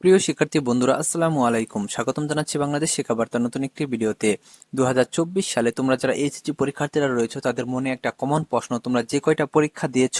প্রিয় শিক্ষার্থী বন্ধুরা, আসসালামু আলাইকুম। স্বাগতম জানাচ্ছি বাংলাদেশ শিক্ষাবার্তার নতুন একটি ভিডিওতে। 2024 সালে তোমরা যারা এইচএসসি পরীক্ষার্থীরা রয়েছে তাদের মনে একটা কমন প্রশ্ন, তোমরা যে কয়টা পরীক্ষা দিয়েছ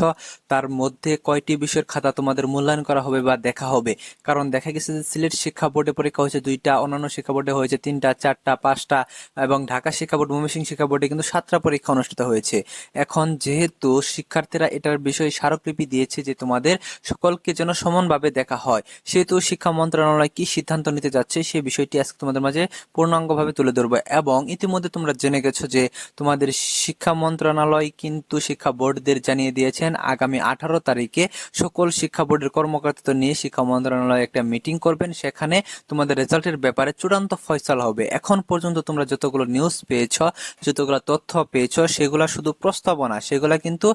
তার মধ্যে কয়টি বিষয়ের খাতা তোমাদের মূল্যায়ন করা হবে বা দেখা হবে। কারণ দেখা গেছে যে সিলেট শিক্ষা বোর্ডে পরীক্ষা হয়েছে 2টা, অন্যান্য শিক্ষা বোর্ডে হয়েছে 3টা, 4টা, 5টা এবং ঢাকা শিক্ষা বোর্ড, ময়মনসিংহ শিক্ষা বোর্ডে কিন্তু 7টা পরীক্ষা অনুষ্ঠিত হয়েছে। এখন যেহেতু শিক্ষার্থীরা এটার বিষয়ে স্মারকলিপি দিয়েছে যে তোমাদের সকলকে যেন সমানভাবে দেখা হয়, সেহেতু শিক্ষা মন্ত্রণালয় কি সিদ্ধান্ত নিতে যাচ্ছে সেই বিষয়টি আজকে তোমাদের মাঝে পূর্ণাঙ্গভাবে তুলে ধরবো। এবং ইতিমধ্যে তোমরা জেনে গেছো যে তোমাদের শিক্ষা মন্ত্রণালয় কিন্তু শিক্ষা বোর্ডদের জানিয়ে দিয়েছেন আগামী 18 তারিখে সকল শিক্ষা বোর্ডের কর্মকর্তাদের নিয়ে শিক্ষা মন্ত্রণালয় একটা মিটিং করবেন, সেখানে তোমাদের রেজাল্টের ব্যাপারে চূড়ান্ত ফয়সালা হবে। এখন পর্যন্ত তোমরা যতগুলো নিউজ পেয়েছ, যতগুলো তথ্য পেয়েছ, সেগুলা শুধু প্রস্তাবনা, সেগুলা কিন্তু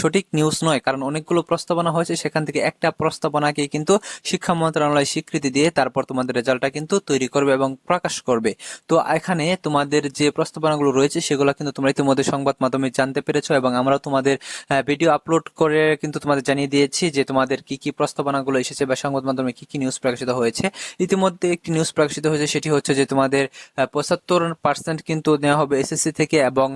সঠিক নিউজ নয়। কারণ অনেকগুলো প্রস্তাবনা হয়েছে, সেখান থেকে একটা প্রস্তাবনাকে কিন্তু শিক্ষা মন্ত্রণালয় স্বীকৃতি দিয়ে তারপর তোমাদের রেজাল্টটা কিন্তু তৈরি করবে এবং প্রকাশ করবে। তো এখানে তোমাদের যে প্রস্তাবনাগুলো রয়েছে সেগুলো কিন্তু তোমরা ইতিমধ্যে সংবাদ মাধ্যমে জানতে পেরেছো, এবং আমরা তোমাদের ভিডিও আপলোড করে কিন্তু তোমাদের জানিয়ে দিয়েছি যে তোমাদের কি কি প্রস্তাবনাগুলো এসেছে বা সংবাদ মাধ্যমে কি কি নিউজ প্রকাশিত হয়েছে। ইতিমধ্যে একটি নিউজ প্রকাশিত হয়েছে, সেটি হচ্ছে যে তোমাদের 75% কিন্তু নেওয়া হবে এসএসসি থেকে এবং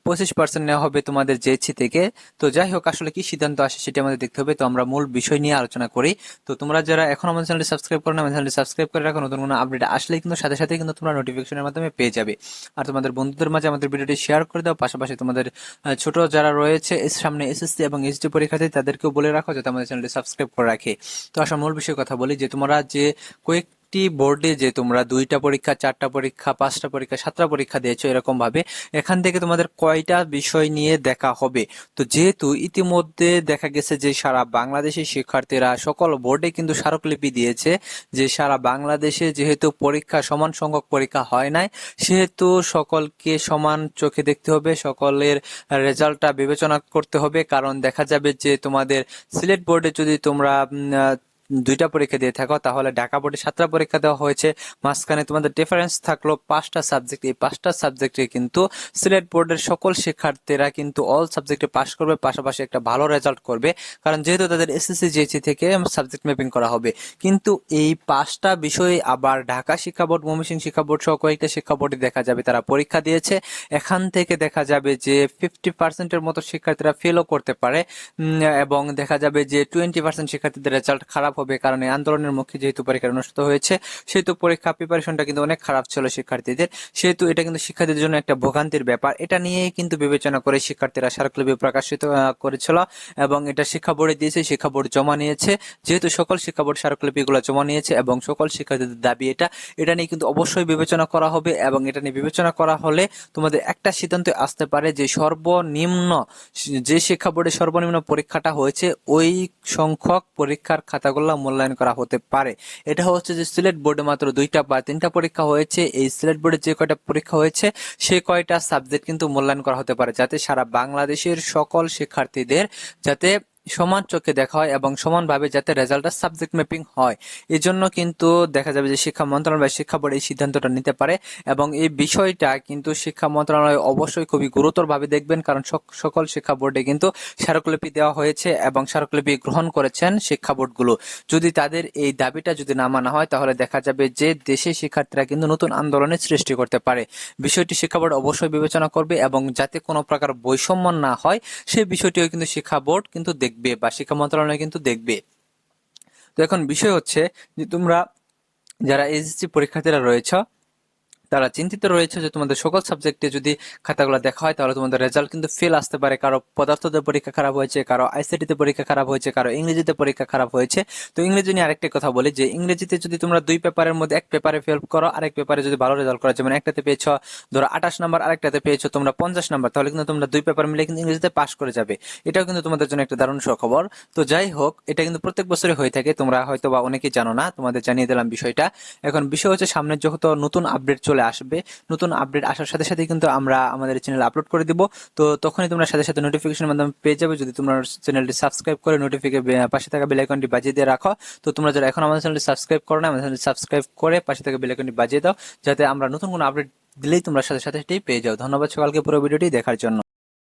25% নেওয়া হবে তোমাদের জেএসসি থেকে। তো যাই হোক, আসলে কি সিদ্ধান্ত আসে সেটা আমাদের দেখতে হবে। তো আমরা মূল বিষয় নিয়ে আলোচনা করি। তো তোমরা যারা এখন আমাদের চ্যানেলটি সাবস্ক্রাইব করো না, আমাদের চ্যানেলটি সাবস্ক্রাইব করে রাখো, নতুন কোনো আপডেট আসলেই কিন্তু সাথে সাথে কিন্তু তোমরা নোটিফিকেশনের মাধ্যমে পেয়ে যাবে। আর তোমাদের বন্ধুদের মাঝে আমাদের ভিডিওটি শেয়ার করে দাও। পাশাপাশি তোমাদের ছোট যারা রয়েছে সামনে এসএসসি এবং এইচডি পরীক্ষার্থী, তাদেরকেও বলে রাখো যাতে আমাদের চ্যানেলটি সাবস্ক্রাইব করে রাখে। তো আসলে মূল বিষয়ে কথা বলি যে তোমরা যে কয়েকটি বোর্ডে যে তোমরা 2টা পরীক্ষা, 4টা পরীক্ষা, 5টা পরীক্ষা, 7টা পরীক্ষা দিয়েছো, এরকম ভাবে এখান থেকে তোমাদের কয়টা বিষয় নিয়ে দেখা হবে। তো যেহেতু ইতিমধ্যে দেখা গেছে যে সারা বাংলাদেশের শিক্ষার্থীরা সকল বোর্ডে কিন্তু স্মারকলিপি দিয়েছে যে সারা বাংলাদেশে যেহেতু পরীক্ষা সমান সংখ্যক পরীক্ষা হয় নাই, সেহেতু সকলকে সমান চোখে দেখতে হবে, সকলের রেজাল্টটা বিবেচনা করতে হবে। কারণ দেখা যাবে যে তোমাদের সিলেট বোর্ডে যদি তোমরা 2টা পরীক্ষা দিয়ে থাকো, তাহলে ঢাকা বোর্ডে 7টা পরীক্ষা দেওয়া হয়েছে, মাঝখানে তোমাদের ডিফারেন্স থাকলো 5টা সাবজেক্ট। এই 5টা সাবজেক্টে কিন্তু সিলেট বোর্ডের সকল শিক্ষার্থীরা কিন্তু অল সাবজেক্টে পাস করবে, পাশাপাশি একটা ভালো রেজাল্ট করবে। কারণ যেহেতু তাদের এসএসসি জিএসসি থেকে সাবজেক্ট ম্যাপিং করা হবে। কিন্তু এই 5টা বিষয়ে আবার ঢাকা শিক্ষা বোর্ড, ময়মনসিংহ শিক্ষা বোর্ড সহ কয়েকটা শিক্ষা বোর্ডে দেখা যাবে তারা পরীক্ষা দিয়েছে। এখান থেকে দেখা যাবে যে 50%-এর মতো শিক্ষার্থীরা ফেলও করতে পারে, এবং দেখা যাবে যে 20% শিক্ষার্থীদের রেজাল্ট খারাপ হবে। কারণ এই আন্দোলনের মুখে যেহেতু পরীক্ষা অনুষ্ঠিত হয়েছে, সেহেতু পরীক্ষা প্রিপারেশনটা কিন্তু অনেক খারাপ ছিল শিক্ষার্থীদের। সেহেতু এটা কিন্তু শিক্ষার্থীদের জন্য একটা ভোগান্তির ব্যাপার। এটা নিয়েই কিন্তু বিবেচনা করে শিক্ষার্থীরা স্মারকলিপি প্রকাশিত করেছিল, এবং এটা শিক্ষা বোর্ডে দিয়েছে, শিক্ষা বোর্ড জমা নিয়েছে। যেহেতু সকল শিক্ষা বোর্ড স্মারকলিপিগুলো জমা নিয়েছে এবং সকল শিক্ষার্থীদের দাবি এটা নিয়ে কিন্তু অবশ্যই বিবেচনা করা হবে। এবং এটা নিয়ে বিবেচনা করা হলে তোমাদের একটা সিদ্ধান্ত আসতে পারে যে সর্বনিম্ন যে শিক্ষা বোর্ডে সর্বনিম্ন পরীক্ষাটা হয়েছে ওই সংখ্যক পরীক্ষার খাতাগুলো মূল্যায়ন করা হতে পারে। এটা হচ্ছে যে সিলেট বোর্ডে মাত্র 2টা বা 3টা পরীক্ষা হয়েছে, এই সিলেট বোর্ডে যে কয়টা পরীক্ষা হয়েছে সেই কয়টা সাবজেক্ট কিন্তু মূল্যায়ন করা হতে পারে, যাতে সারা বাংলাদেশের সকল শিক্ষার্থীদের যাতে সমান চোখে দেখা হয় এবং সমানভাবে যাতে রেজাল্টটা সাবজেক্ট ম্যাপিং হয়। এই জন্য কিন্তু দেখা যাবে যে শিক্ষা মন্ত্রণালয় বা শিক্ষা বোর্ড এই সিদ্ধান্তটা নিতে পারে, এবং এই বিষয়টা কিন্তু শিক্ষা মন্ত্রণালয় অবশ্যই খুবই গুরুতরভাবে দেখবেন। কারণ সকল শিক্ষা বোর্ডে কিন্তু স্মারকলিপি দেওয়া হয়েছে এবং স্মারকলিপি গ্রহণ করেছেন শিক্ষা বোর্ডগুলো। যদি তাদের এই দাবিটা যদি না মানা হয়, তাহলে দেখা যাবে যে দেশের শিক্ষার্থীরা কিন্তু নতুন আন্দোলনের সৃষ্টি করতে পারে। বিষয়টি শিক্ষা বোর্ড অবশ্যই বিবেচনা করবে, এবং যাতে কোনো প্রকার বৈষম্য না হয় সেই বিষয়টিও কিন্তু শিক্ষা বোর্ড কিন্তু দেখবে বা শিক্ষা মন্ত্রণালয় কিন্তু দেখবে। তো এখন বিষয় হচ্ছে যে তোমরা যারা এইচএসসি পরীক্ষার্থীরা রয়েছে তারা চিন্তিত রয়েছে যে তোমাদের সকল সাবজেক্টে যদি খাতাগুলো দেখা হয় তাহলে তোমাদের রেজাল্ট কিন্তু ফেল আসতে পারে। কারো পদার্থতে পরীক্ষা খারাপ হয়েছে, কারো আইসিটিতে পরীক্ষা খারাপ হয়েছে, কারো ইংরেজিতে পরীক্ষা খারাপ হয়েছে। তো ইংরেজি নিয়ে আরেকটা কথা বলি যে ইংরেজিতে যদি তোমরা 2 পেপারের মধ্যে এক পেপারে ফেল করো, আরেক পেপারে যদি ভালো রেজাল্ট করো, যেমন একটাতে পেয়েছো ধরো 28 নাম্বার, আরেকটাতে পেয়েছো তোমরা 50 নাম্বার, তাহলে কিন্তু তোমরা 2 পেপার মিলে কিন্তু ইংরেজিতে পাস করে যাবে। এটাও কিন্তু তোমাদের জন্য একটা দারুণ সুখবর। তো যাই হোক, এটা কিন্তু প্রত্যেক বছরই হয়ে থাকে, তোমরা হয়তো বা অনেকেই জানো না, তোমাদের জানিয়ে দিলাম বিষয়টা। এখন বিষয় হচ্ছে সামনে যত নতুন আপডেট চলে আসবে, নতুন আপডেট আসার সাথে সাথে কিন্তু আমরা আমাদের চ্যানেলে আপলোড করে দিব। তো তখনই তোমরা সাথে সাথে নোটিফিকেশনের মাধ্যমে পেয়ে যাবে, যদি তোমরা চ্যানেলটি সাবস্ক্রাইব করে নোটিফিকেশন পাশে থাকা বেল আইকনটি বাজিয়ে দিয়ে রাখো। তো তোমরা যারা এখন আমাদের চ্যানেলটি সাবস্ক্রাইব করো না, আমাদের চ্যানেলটি সাবস্ক্রাইব করে পাশে থাকা বেল আইকনটি বাজিয়ে দাও, যাতে আমরা নতুন কোনো আপডেট দিলেই তোমরা সাথে সাথে সেটাই পেয়ে যাও। ধন্যবাদ সকলকে পুরো ভিডিওটি দেখার জন্য।